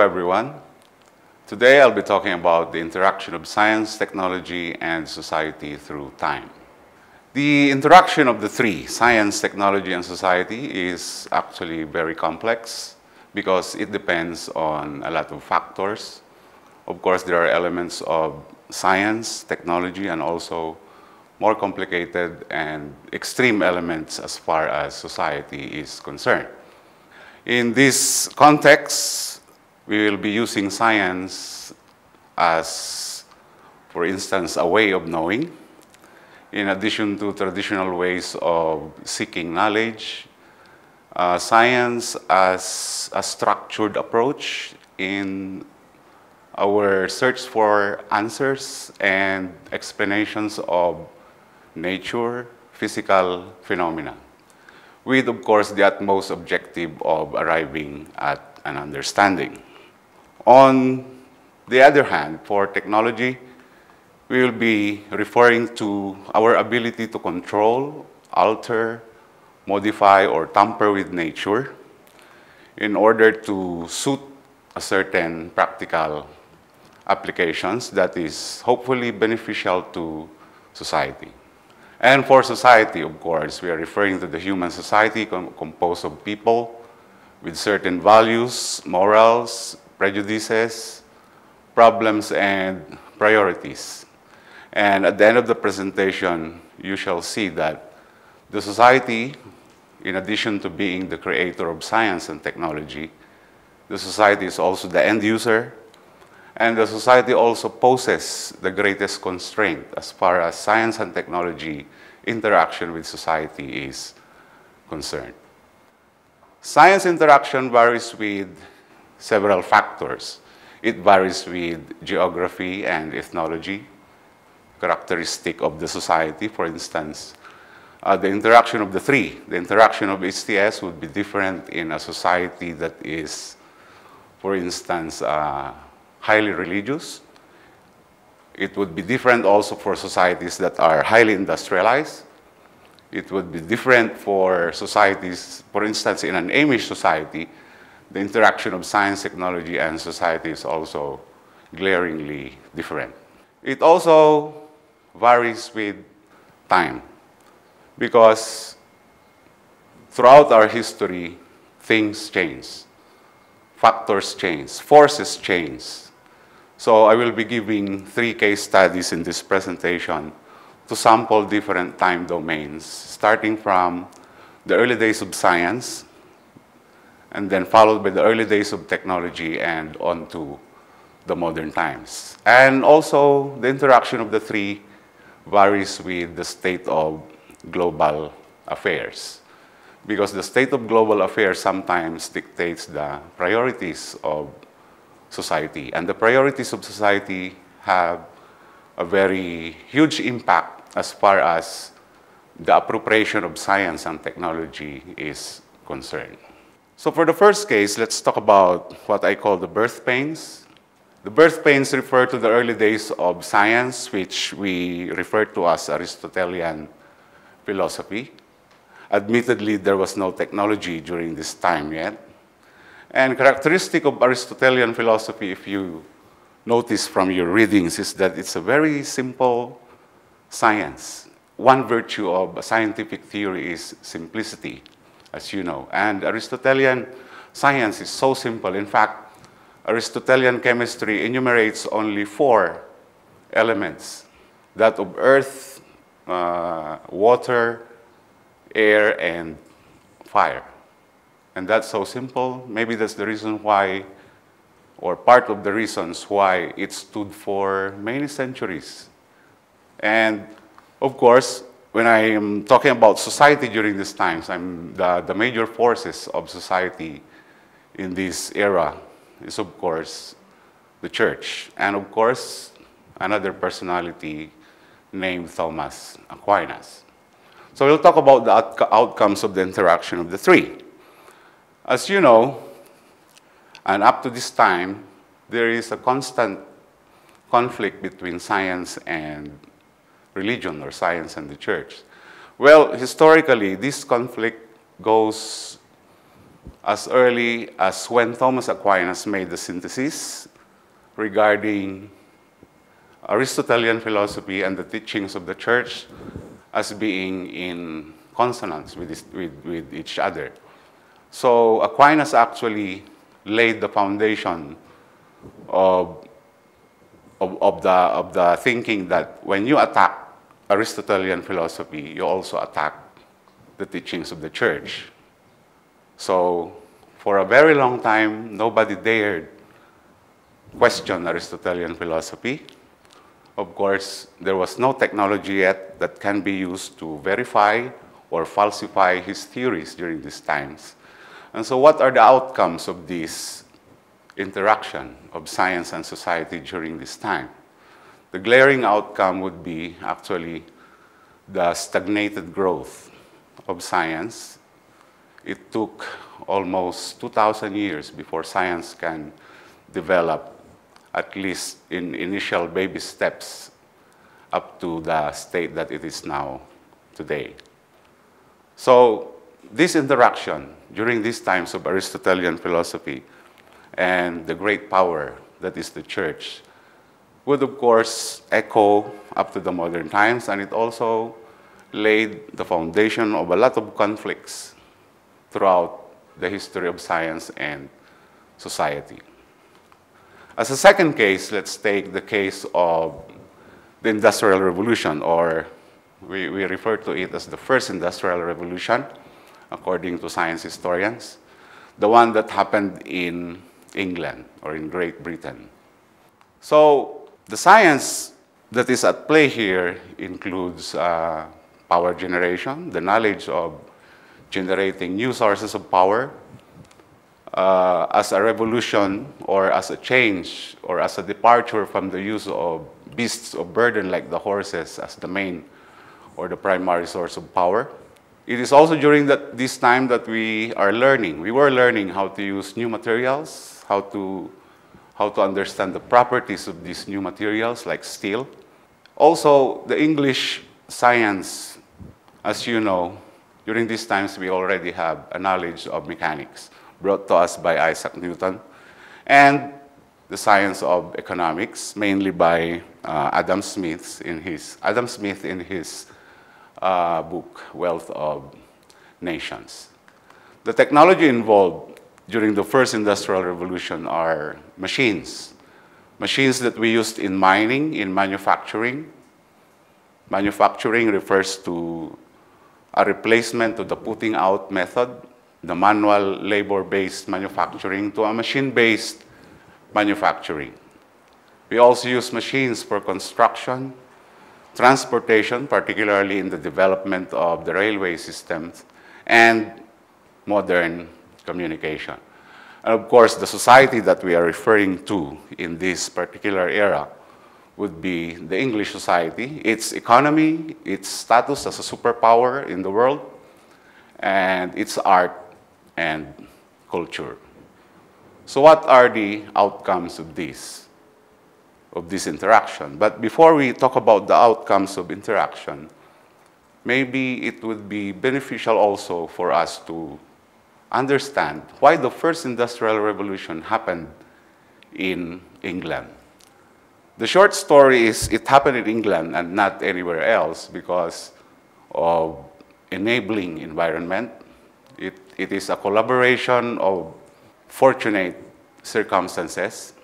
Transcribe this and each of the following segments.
everyone. Today I'll be talking about the interaction of science, technology, and society through time. The interaction of the three, science, technology, and society, is actually very complex because it depends on a lot of factors. Of course, there are elements of science, technology, and also more complicated and extreme elements as far as society is concerned. In this context, we will be using science as, for instance, a way of knowing, in addition to traditional ways of seeking knowledge. Science as a structured approach in our search for answers and explanations of nature, physical phenomena, with, of course, the utmost objective of arriving at an understanding. On the other hand, for technology, we will be referring to our ability to control, alter, modify, or tamper with nature in order to suit a certain practical applications that is hopefully beneficial to society. And for society, of course, we are referring to the human society composed of people with certain values, morals, prejudices, problems, and priorities. And at the end of the presentation, you shall see that the society, in addition to being the creator of science and technology, the society is also the end user, and the society also poses the greatest constraint as far as science and technology interaction with society is concerned. Science interaction varies with several factors. It varies with geography and ethnology, characteristic of the society. For instance, the interaction of the three. The interaction of HTS would be different in a society that is, for instance, highly religious. It would be different also for societies that are highly industrialized. It would be different for societies, for instance, in an Amish society, the interaction of science, technology, and society is also glaringly different. It also varies with time because throughout our history, things change, factors change, forces change. So I will be giving 3 case studies in this presentation to sample different time domains, starting from the early days of science, and then followed by the early days of technology and on to the modern times. And also, the interaction of the three varies with the state of global affairs, because the state of global affairs sometimes dictates the priorities of society. And the priorities of society have a very huge impact as far as the appropriation of science and technology is concerned. So for the first case, let's talk about what I call the birth pains. The birth pains refer to the early days of science, which we refer to as Aristotelian philosophy. Admittedly, there was no technology during this time yet. And characteristic of Aristotelian philosophy, if you notice from your readings, is that it's a very simple science. One virtue of a scientific theory is simplicity, as you know. And Aristotelian science is so simple. In fact, Aristotelian chemistry enumerates only 4 elements: that of earth, water, air, and fire. And that's so simple. Maybe that's the reason why, or part of the reasons why it stood for many centuries. And of course, when I am talking about society during these times, the major forces of society in this era is, of course, the church. And of course, another personality named Thomas Aquinas. So we'll talk about the outcomes of the interaction of the three. As you know, and up to this time, there is a constant conflict between science and religion, or science and the church. Well, historically, this conflict goes as early as when Thomas Aquinas made the synthesis regarding Aristotelian philosophy and the teachings of the church as being in consonance with each other. So Aquinas actually laid the foundation of the thinking that when you attack Aristotelian philosophy, you also attack the teachings of the church. So for a very long time, nobody dared question Aristotelian philosophy. Of course, there was no technology yet that can be used to verify or falsify his theories during these times. And so what are the outcomes of this interaction of science and society during this time? The glaring outcome would be actually the stagnated growth of science. It took almost 2,000 years before science can develop, at least in initial baby steps, up to the state that it is now today. So this interaction during these times of Aristotelian philosophy and the great power that is the church would, of course, echo up to the modern times, and it also laid the foundation of a lot of conflicts throughout the history of science and society. As a second case, let's take the case of the Industrial Revolution, or we refer to it as the first Industrial Revolution, according to science historians, the one that happened in England or in Great Britain. So the science that is at play here includes power generation, the knowledge of generating new sources of power, as a revolution or as a change or as a departure from the use of beasts of burden like the horses as the main or the primary source of power. It is also during this time that we were learning how to use new materials, how to understand the properties of these new materials like steel. Also, the English science, as you know, during these times we already have a knowledge of mechanics brought to us by Isaac Newton, and the science of economics, mainly by Adam Smith in his book, Wealth of Nations. The technology involved during the first Industrial Revolution are machines. Machines that we used in mining, in manufacturing. Manufacturing refers to a replacement of the putting out method, the manual labor-based manufacturing, to a machine-based manufacturing. We also use machines for construction, transportation, particularly in the development of the railway systems, and modern communication. And of course, the society that we are referring to in this particular era would be the English society, its economy, its status as a superpower in the world, and its art and culture. So what are the outcomes of this interaction? But before we talk about the outcomes of interaction, maybe it would be beneficial also for us to understand why the first Industrial Revolution happened in England. The short story is it happened in England and not anywhere else because of enabling environment. It is a collaboration of fortunate circumstances.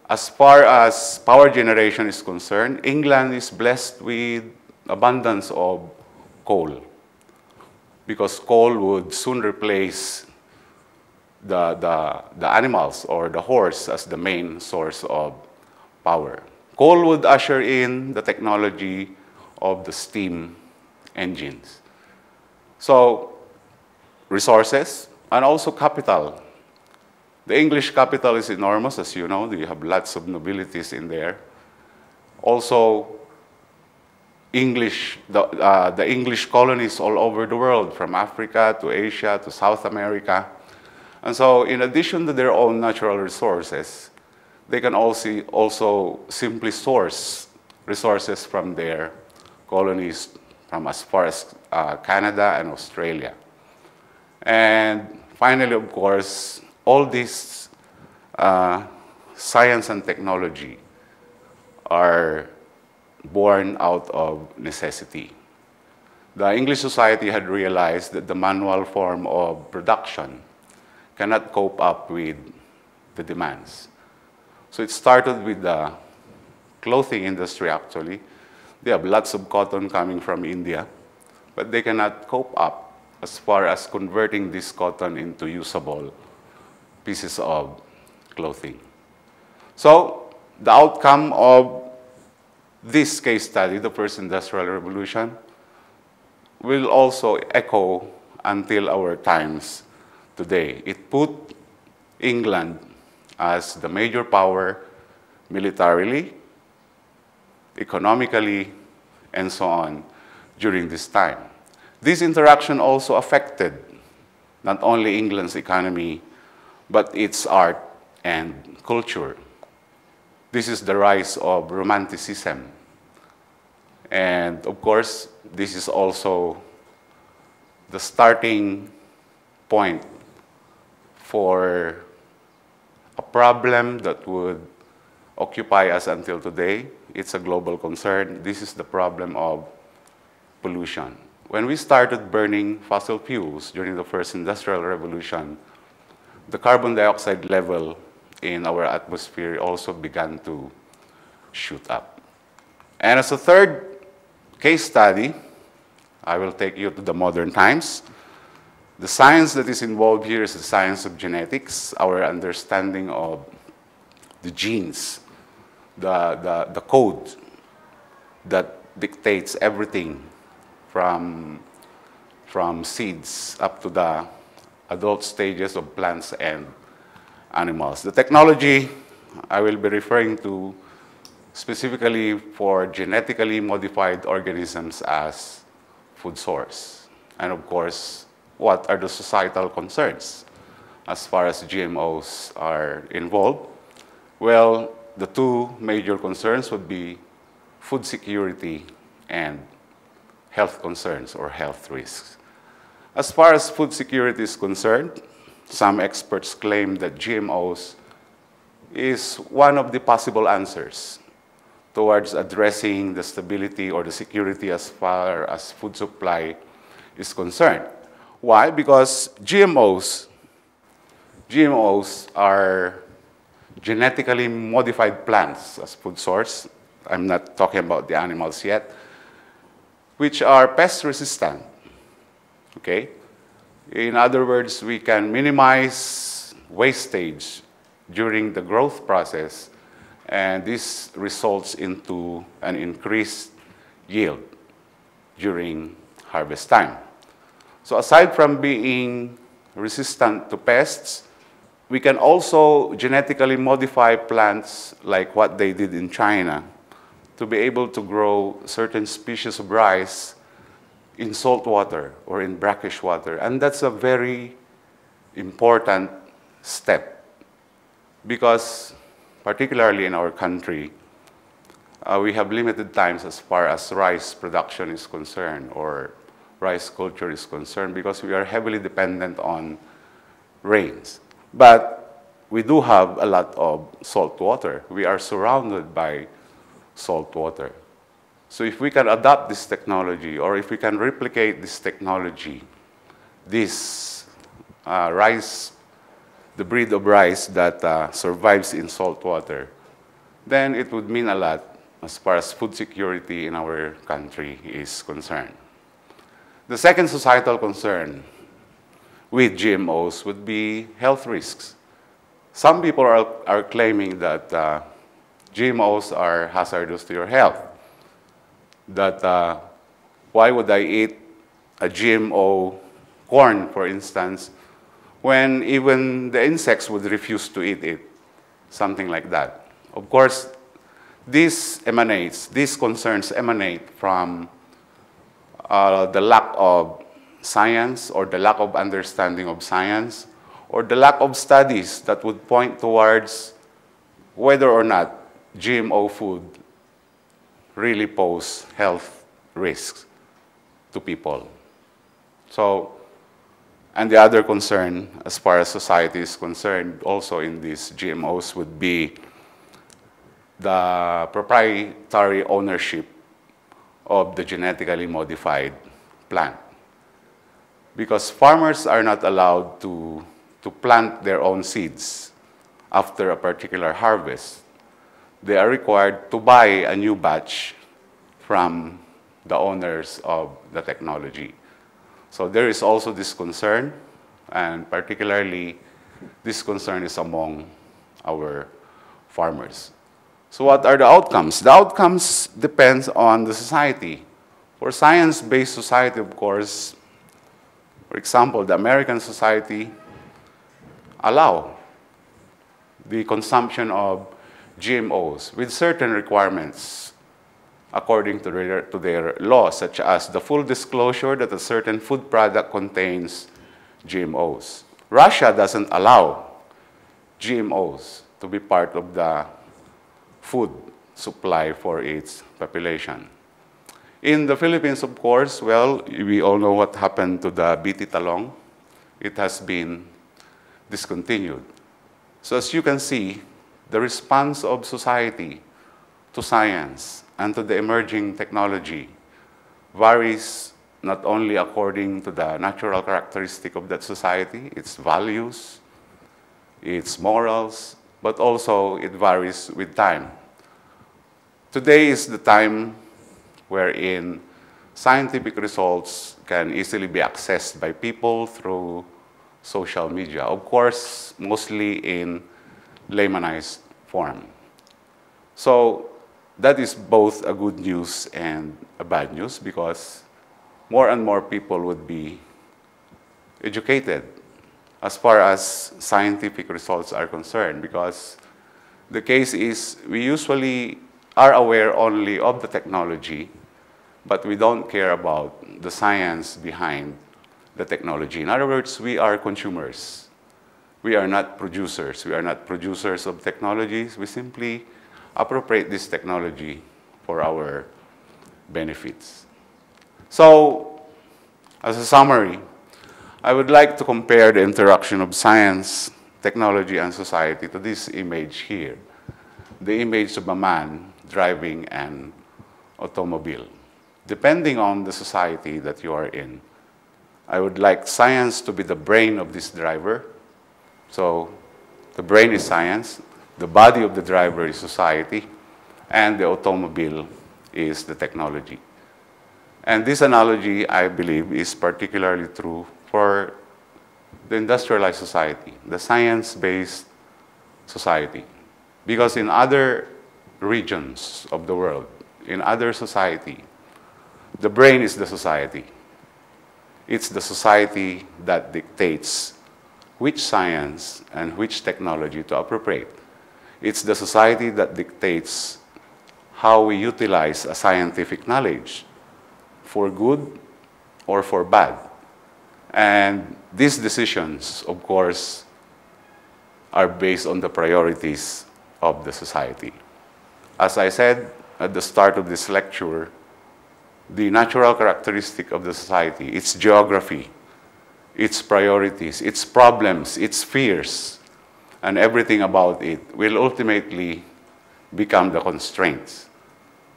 As far as power generation is concerned, England is blessed with abundance of coal, because coal would soon replace the animals or the horse as the main source of power. Coal would usher in the technology of the steam engines. So resources and also capital. The English capital is enormous, as you know. You have lots of nobilities in there. Also, the English colonies all over the world, from Africa to Asia to South America. And so in addition to their own natural resources, they can also simply source resources from their colonies from as far as Canada and Australia. And finally, of course, all this science and technology are born out of necessity. The English society had realized that the manual form of production cannot cope up with the demands. So it started with the clothing industry, actually. They have lots of cotton coming from India, but they cannot cope up as far as converting this cotton into usable pieces of clothing. So the outcome of this case study, the first industrial revolution, will also echo until our times today. It put England as the major power militarily, economically, and so on during this time. This interaction also affected not only England's economy, but its art and culture. This is the rise of Romanticism. And of course, this is also the starting point for a problem that would occupy us until today. It's a global concern. This is the problem of pollution. When we started burning fossil fuels during the first industrial revolution, the carbon dioxide level in our atmosphere also began to shoot up. And as a third case study, I will take you to the modern times. The science that is involved here is the science of genetics, our understanding of the genes, the code that dictates everything from seeds up to the adult stages of plants and animals. The technology I will be referring to specifically for genetically modified organisms as food source. And of course, what are the societal concerns as far as GMOs are involved? Well, the two major concerns would be food security and health concerns or health risks. As far as food security is concerned, some experts claim that GMOs is one of the possible answers towards addressing the stability or the security as far as food supply is concerned. Why? Because GMOs are genetically modified plants as food source. I'm not talking about the animals yet, which are pest resistant. Okay? In other words, we can minimize wastage during the growth process, and this results into an increased yield during harvest time. So aside from being resistant to pests, we can also genetically modify plants like what they did in China to be able to grow certain species of rice in salt water or in brackish water. And that's a very important step because particularly in our country, we have limited times as far as rice production is concerned or rice culture is concerned because we are heavily dependent on rains. But we do have a lot of salt water. We are surrounded by salt water. So if we can adopt this technology or if we can replicate this technology, this rice, the breed of rice that survives in salt water, then it would mean a lot as far as food security in our country is concerned. The second societal concern with GMOs would be health risks. Some people are claiming that GMOs are hazardous to your health. That why would I eat a GMO corn, for instance, when even the insects would refuse to eat it, something like that. Of course, these concerns emanate from the lack of science or the lack of understanding of science or the lack of studies that would point towards whether or not GMO food really pose health risks to people. So And the other concern, as far as society is concerned, also in these GMOs would be the proprietary ownership of the genetically modified plant. Because farmers are not allowed to plant their own seeds after a particular harvest. They are required to buy a new batch from the owners of the technology. So there is also this concern, and particularly this concern is among our farmers. So what are the outcomes? The outcomes depend on the society. For science-based society, of course, for example, the American society allow the consumption of GMOs with certain requirements according to their laws, such as the full disclosure that a certain food product contains GMOs. Russia doesn't allow GMOs to be part of the food supply for its population. In the Philippines, of course, well, we all know what happened to the BT talong. It has been discontinued. So as you can see, the response of society to science and to the emerging technology varies not only according to the natural characteristic of that society, its values, its morals, but also it varies with time. Today is the time wherein scientific results can easily be accessed by people through social media. Of course, mostly in laymanized form. So that is both a good news and a bad news because more and more people would be educated as far as scientific results are concerned, because the case is we usually are aware only of the technology, but we don't care about the science behind the technology. In other words, we are consumers. We are not producers. We are not producers of technologies. We simply appropriate this technology for our benefits. So, as a summary, I would like to compare the interaction of science, technology, and society to this image here, the image of a man driving an automobile. Depending on the society that you are in, I would like science to be the brain of this driver. So the brain is science, the body of the driver is society, and the automobile is the technology. And this analogy, I believe, is particularly true for the industrialized society, the science-based society. Because in other regions of the world, in other society, the brain is the society. It's the society that dictates which science and which technology to appropriate. It's the society that dictates how we utilize a scientific knowledge for good or for bad. And these decisions, of course, are based on the priorities of the society. As I said at the start of this lecture, the natural characteristic of the society, its geography, its priorities, its problems, its fears, and everything about it will ultimately become the constraints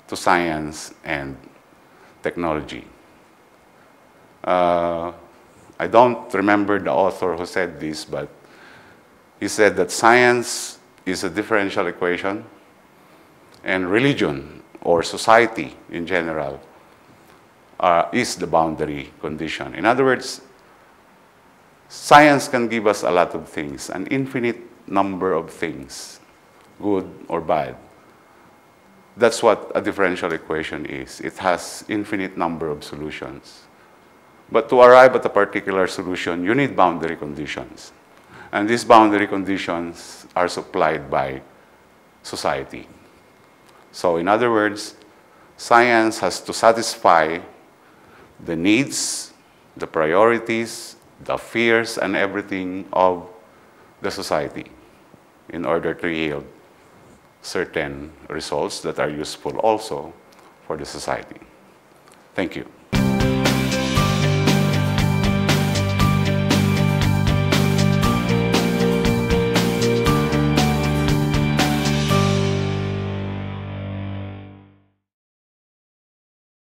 to science and technology. I don't remember the author who said this, but he said that science is a differential equation and religion or society in general is the boundary condition. In other words, science can give us a lot of things, an infinite number of things, good or bad. That's what a differential equation is. It has infinite number of solutions. But to arrive at a particular solution, you need boundary conditions. And these boundary conditions are supplied by society. So in other words, science has to satisfy the needs, the priorities, the fears, and everything of the society in order to yield certain results that are useful also for the society. Thank you.